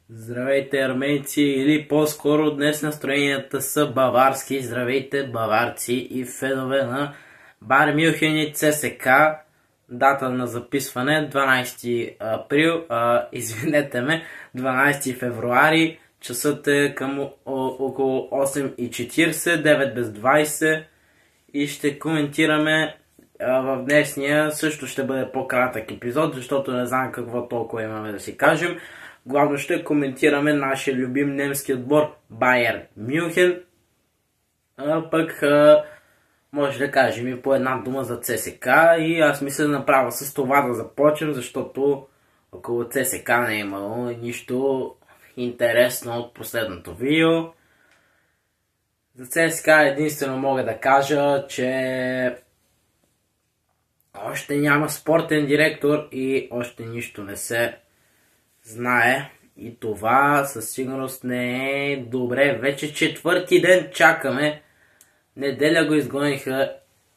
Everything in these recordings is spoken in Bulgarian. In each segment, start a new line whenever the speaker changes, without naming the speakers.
Здравейте, армейци, или по-скоро днес настроенията са баварски. Здравейте, баварци и фенове на Бар Мюнхен и ЦСКА. Дата на записване 12 април, извинете ме, 12 февруари. Часът е към около 8:40, 9 без 20 и ще коментираме в днешния. Също ще бъде по-кратък епизод, защото не знам какво толкова имаме да си кажем. Главно ще коментираме нашия любим немски отбор Байер Мюнхен. Пък може да кажем и по една дума за ЦСКА и аз мисля да направя с това да започнем, защото около ЦСКА не е имало нищо интересно от последното видео. За ЦСКА единствено мога да кажа, че още няма спортен директор и още нищо не се знае. И това със сигурност не е добре. Вече четвърти ден чакаме. Неделя го изгониха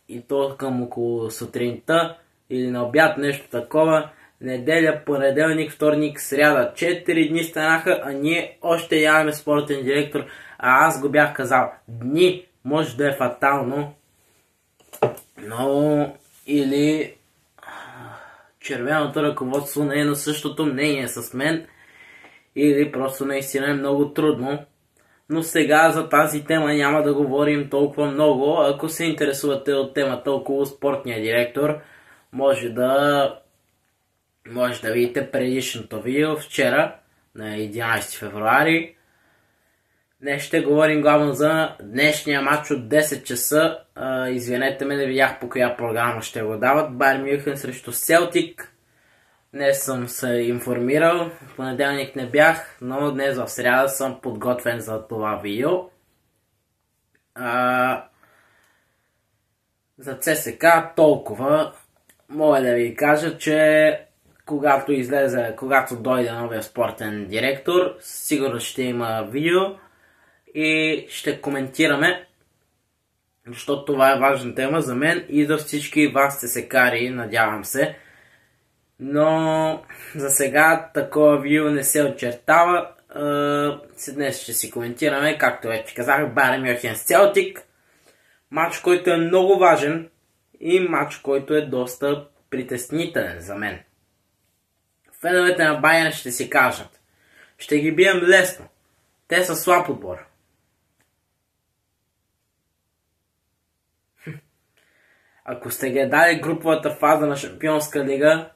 и то към около сутринта или на обяд, нещо такова. Неделя, понеделник, вторник, сряда. 4 дни станаха, а ние още нямаме спортен директор. А аз го бях казал. Дни може да е фатално. Но или червеното ръководство не е на същото мнение с мен, или просто наистина е много трудно. Но сега за тази тема няма да говорим толкова много. Ако се интересувате от темата около спортния директор, може да видите предишното видео вчера, на 11 февруари. Днес ще говорим главно за днешния матч от 10 часа. Извинете ме, не видях по коя програма ще го дават. Байер Мюнхен срещу Селтик. Днес съм се информирал. В понеделник не бях, но днес в сряда съм подготвен за това видео. За ЦСКА толкова. Мога да ви кажа, че когато дойде новия спортен директор, сигурно ще има видео и ще коментираме, защото това е важна тема за мен и за всички вас ЦСКАри, надявам се. Но за сега такова видео не се очертава. Днес ще си коментираме, както вече казах, Байер Мюнхен с Селтик. Матч, който е много важен и матч, който е доста притеснителен за мен. Феновете на Байер ще си кажат: ще ги бием лесно. Те са слаб отбор. Ако сте гледали груповата фаза на Шампионска лига,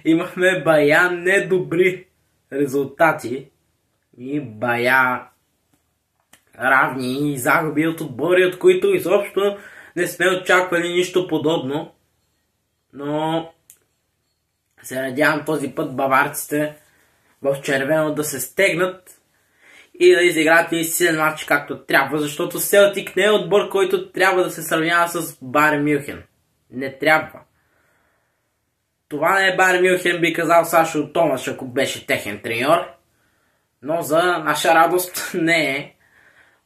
имахме бая недобри резултати и бая равни и загуби от отбори, от които изобщо не сме очаквали нищо подобно. Но се надявам този път баварците в червено да се стегнат и да изиграят и силен матч както трябва, защото Селтик не е отбор, който трябва да се сравнява с Байер Мюнхен. Не трябва. Това не е Байер Мюнхен, би казал Сашо Томаш, ако беше техен треньор. Но за наша радост не е.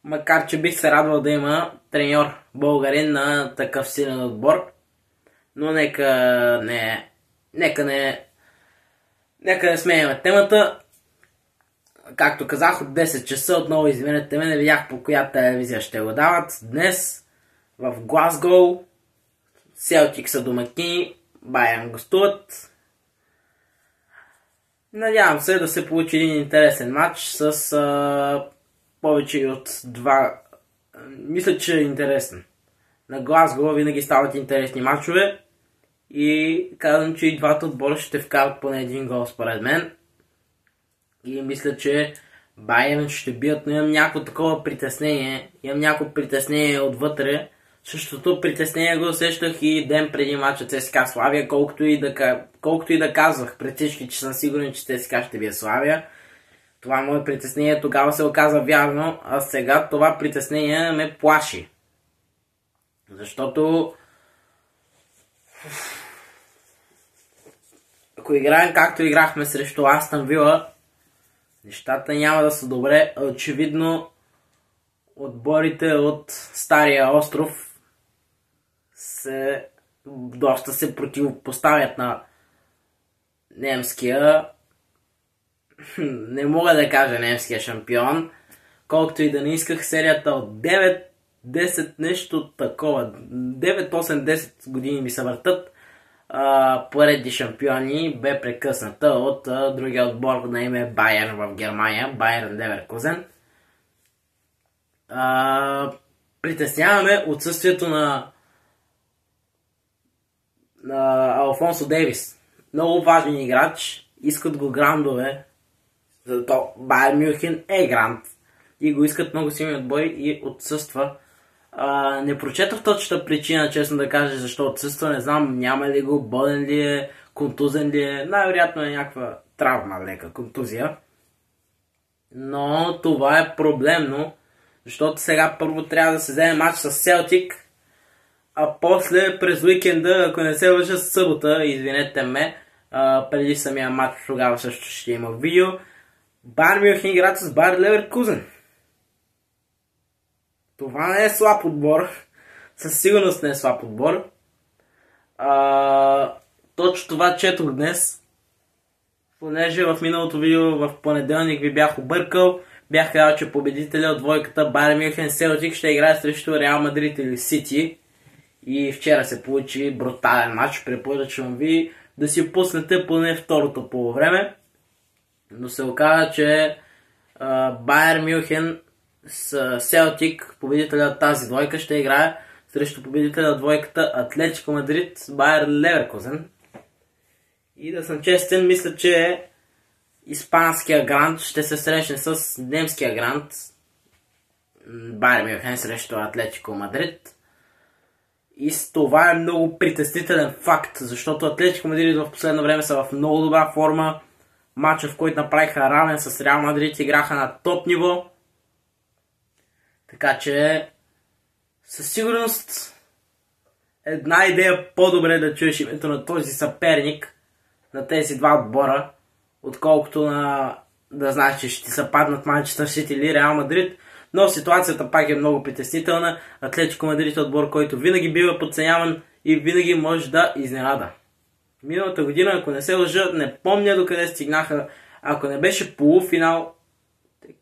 Макар че бих се радвал да има треньор българин на такъв силен отбор. Но нека не сменяме темата. Както казах, от 10 часа, отново извинете ме, не видях по коя телевизия ще го дават. Днес в Глазгоу Селтик са домакини, Байерн гостуват. Надявам се да се получи един интересен матч с повече от два. Мисля, че е интересен. На Глазгоу винаги стават интересни матчове и казвам, че и двата отбора ще вкарат поне един гол според мен. И мисля, че Байерн ще бият, но имам някакво такова притеснение. Имам някакво притеснение отвътре. Същото притеснение го усещах и ден преди матча ЦСКА Славия, колкото и да казвах пред всички, че съм сигурен, че ЦСКА ще бие Славия. Това мое притеснение тогава се оказа вярно, а сега това притеснение ме плаши. Защото ако играем както играхме срещу Астън Вила, нещата няма да са добре. Очевидно отборите от Стария остров доста се противопоставят на немския, не мога да кажа немския шампион, колкото и да не исках, серията от 9-10 нещо такова, 9-8-10 години ми се въртат, поредни шампиони бе прекъсната от другия отбор на име Байерн в Германия, Байерн Леверкузен. Притесняваме отсъствието на Алфонсо Дейвис. Много важен играч, искат го грандове, зато Байер Мюнхен е гранд и го искат много силни отбори и отсъства. Не прочетох точната причина, честно да кажа, защо отсъства, не знам, няма ли го, болен ли е, контузен ли е, най-вероятно е някаква травма, лека контузия. Но това е проблемно, защото сега първо трябва да се вземе матч с Селтик, а после през уикенда, ако не се лъжа, събота, извинете ме, преди самия матч, тогава също ще има видео, Байер Мюнхен играят с Байер Леверкузен. Това не е слаб отбор. Със сигурност не е слаб отбор. Точно това четох днес. Понеже в миналото видео в понеделник ви бях объркал. Бях казал, че победителя от двойката Байер Мюнхен Селтик ще играе срещу Реал Мадрид или Сити. И вчера се получи брутален матч. Препоръчвам ви да си пуснете поне второто полувреме. Но се оказа, че Байер Мюнхен с Селтик, победителя от тази двойка, ще играе срещу победителя от двойката Атлетико Мадрид с Байер Леверкузен. И да съм честен, мисля, че испанския грант ще се срещне с немския грант Байер Мюнхен срещу Атлетико Мадрид. И това е много притеснителен факт, защото Атлетико Мадрид в последно време са в много добра форма. Матча, в който направиха равен с Реал Мадрид, играха на топ ниво. Така че със сигурност една идея по-добре да чуеш името на този съперник на тези два отбора, отколкото да знаеш, че ще ти се паднат Манчестър Сити или Реал Мадрид. Но ситуацията пак е много притеснителна. Атлетико Мадрид е отбор, който винаги бива подценяван и винаги може да изненада. Миналата година, ако не се лъжа, не помня докъде стигнаха. Ако не беше полуфинал,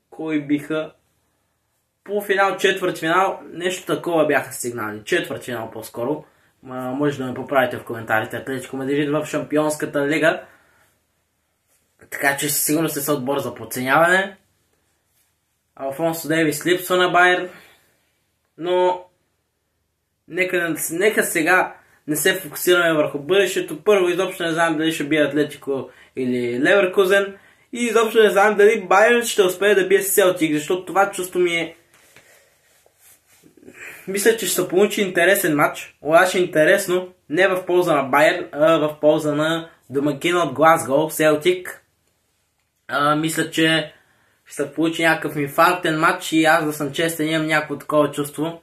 кой биха? Полуфинал, четвъртфинал, нещо такова бяха стигнали. Четвъртфинал по-скоро. Може да ме поправите в коментарите. Атлетико Мадрид в Шампионската лига. Така че сигурно се са отбор за подценяване. Алфонсо Дейвис липсва на Байерн. Но нека сега не се фокусираме върху бъдещето. Първо изобщо не знам дали ще бие Атлетико или Леверкузен. И изобщо не знам дали Байерн ще успее да бие Селтик, защото това чувство ми е... Мисля, че ще се получи интересен матч. Обаче интересно, не в полза на Байерн, а в полза на домакина от Глазго, Селтик. Мисля, че ще се получи някакъв инфарктен матч и аз да съм честен, имам някакво такова чувство.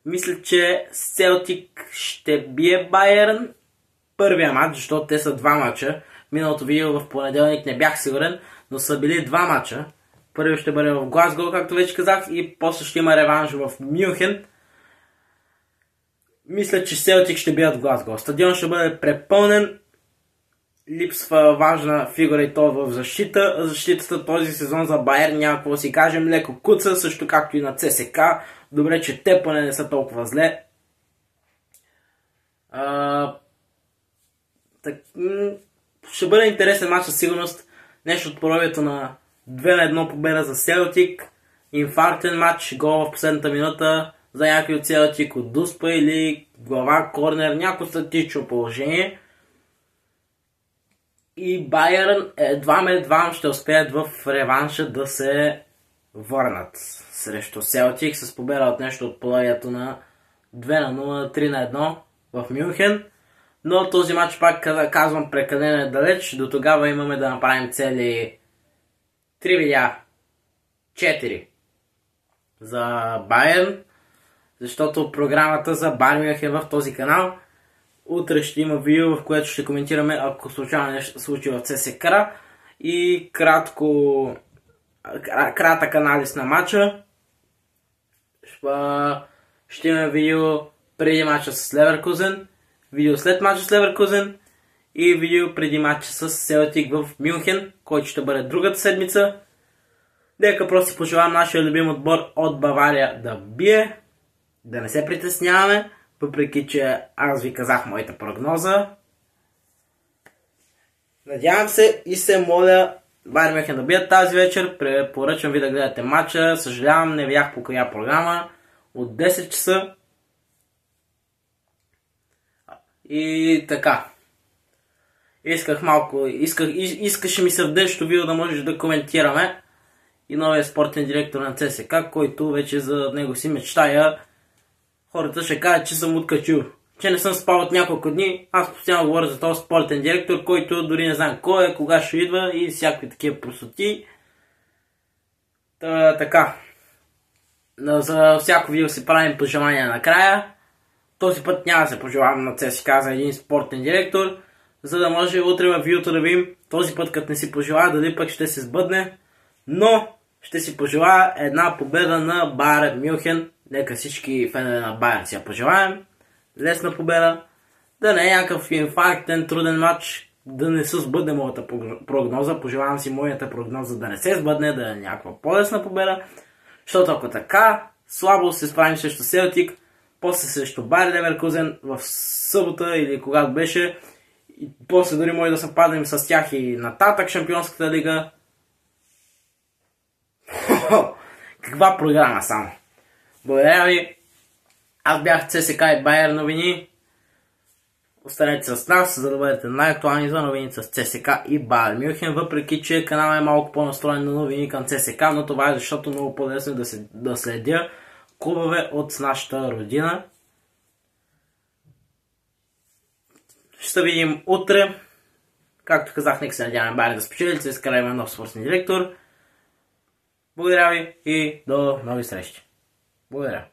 Мисля, че Селтик ще бие Байерн първия матч, защото те са два матча. Миналото видео в понеделник не бях сигурен, но са били два матча. Първият ще бъде в Глазго, както вече казах, и после ще има реванш в Мюнхен. Мисля, че Селтик ще бият в Глазго. Стадион ще бъде препълнен. Липсва важна фигура и то в защита. Защитата този сезон за Байерн няма какво си кажем. Леко куца, също както и на ЦСК. Добре, че те поне не са толкова зле. Ще бъде интересен матч със сигурност. Нещо от поровието на 2-1 победа за Селтик. Инфарктен матч, гол в последната минута за някой от Селтик, от Дуспа или глава, корнер, някакво статично положение. И Байерн едва ще успеят в реванша да се върнат срещу Селтик с победа от нещо от половието на 2-0, 3-1 в Мюнхен. Но този матч, пак казвам, прекалено е далеч. До тогава имаме да направим цели 3 видеа. 4 за Байерн, защото програмата за Байерн Мюнхен в този канал. Утре ще има видео, в което ще коментираме, ако случайно нещо се случи в ЦСК, и кратък анализ на матча. Ще има видео преди матча с Леверкузен, видео след матча с Леверкузен и видео преди матча с Селтик в Мюнхен, който ще бъде другата седмица. Нека просто си пожелавам нашия любим отбор от Бавария да бие, да не се притесняваме, въпреки че аз ви казах моята прогноза. Надявам се и се моля Байер Мюнхен да бият тази вечер. Препоръчвам ви да гледате матча. Съжалявам, не видях по коя програма. От 10 часа. И така. Искаше ми се в днешното видео да можеш да коментираме и новия спортен директор на ЦСКА, който вече за него си мечтая. Хората ще кажат, че съм откачил, че не съм спал от няколко дни. Аз постоянно говоря за този спортен директор, който дори не знам кой е, кога ще идва и всякакви такива простоти. Така. За всяко видео си правим пожелания накрая. Този път няма да се пожелавам на ЦСКА за един спортен директор, за да може утре в видеото да видим този път, като не си пожелая, дали пък ще се сбъдне. Но ще си пожелая една победа на Байер Мюнхен. Нека всички фенове на Байер си я пожелаем. Лесна победа. Да не е някакъв инфарктен, труден матч. Да не се сбъдне моята прогноза. Пожелавам си моята прогноза да не се сбъдне, да е някаква по-лесна победа. Защото ако така, слабо се справим срещу Селтик, после срещу Байер Леверкузен в събота или когато беше. И после дори може да съвпаднем с тях и нататък Шампионската лига. Каква програма само. Благодаря ви. Аз бях ЦСКА и Байер новини. Останете с нас, за да бъдете най-актуални за новини с ЦСКА и Байер Мюнхен, въпреки че каналът е малко по-настроен на новини към ЦСКА, но това е защото много по-лесно е да следя клубове от нашата родина. Ще видим утре. Както казах, нека се надяваме Байер да спечели, ЦСКА има нов спортен директор. Благодаря ви и до нови срещи. Благодаря.